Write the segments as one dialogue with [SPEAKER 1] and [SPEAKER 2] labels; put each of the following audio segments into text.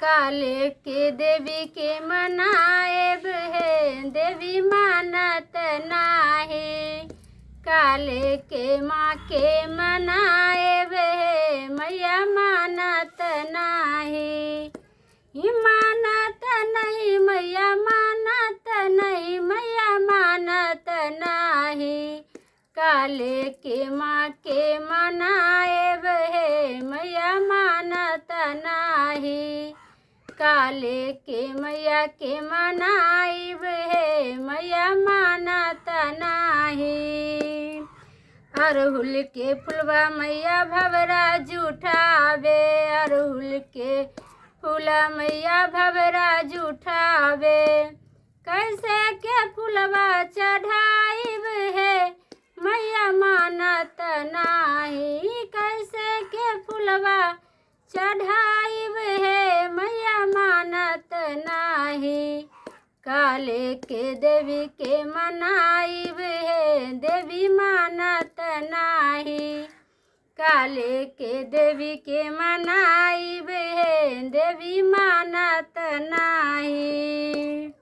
[SPEAKER 1] काले के देवी के मनाएब है, देवी मानत नाही। काले के माँ के मनाएब है, मैया मानत नाही। मानत नहीं मैया मानत नहीं, मैया मानत नाही। काले के माँ के मनाएब है, मैया मानत नाही। काले के मैया के मनाइब है, मैया मानत नाही। अरहुल के फुलवा मैया भवरा जुठावे, अरहुल के फूला मैया भवरा जुठावे। कैसे के फुलवा चढ़ाइब है, मैया मानत नाही। कैसे के फुलवा चढ़ाइब है, मैया मानत नाही। काले के देवी के मनाइब है, देवी मानत नाही। काले के देवी के मनाइब है, देवी मानत नाही।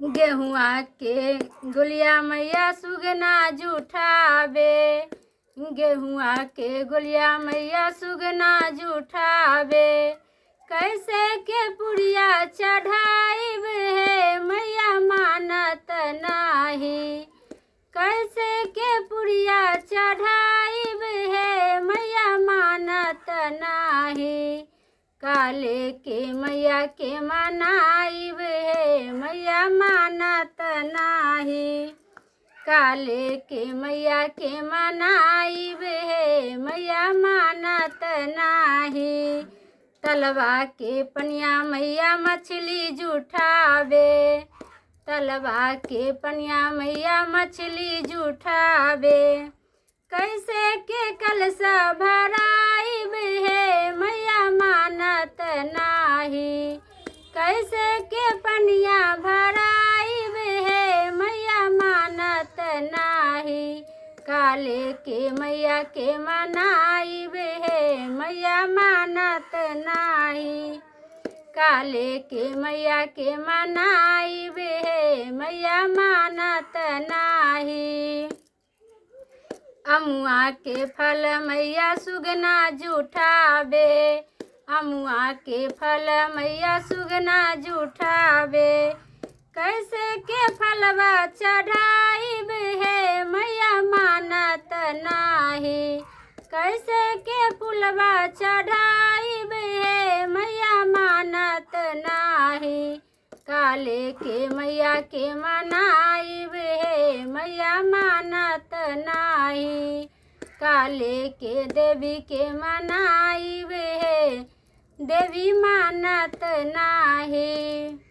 [SPEAKER 1] गेहुआ के गोलिया मैया सुगना जुठावे, गेहुआ के गोलिया मैया सुगना जुठावे। कैसे के पुड़िया चढ़ाइब है, मैया मानत नाही। कैसे के पुड़िया चढ़ाइब है, मैया मानत नाही। काले के मैया के मनाइब है, मैया मानत नाही। काले के मैया के मनाइब है, मैया मानत नाही। तलवा के पनिया मैया मछली जुठावे, तलवा के पनिया मैया मछली जुठावे। कैसे के कलशा भराइब है, मैया मानत नाही। कैसे के पनिया भराइब है, मैया मानत नाही। काले के मैया के मनाइब है, मैया मानत नाही। काले के मैया के मनाइब है, मैया मानत नाही। अमुआ के फल मैया सुगना जुठावे, अमुआ के फल मैया सुगना जुठावे। कैसे के फलवा चढ़ाइब है, मैया मानत नाही। कैसे के फुलवा चढ़ाइब है, मैया मानत नाही। काले के मैया के मनाइब है, मैया मानत नाही। काले के देवी के मनाइब है, देवी मानत नाही।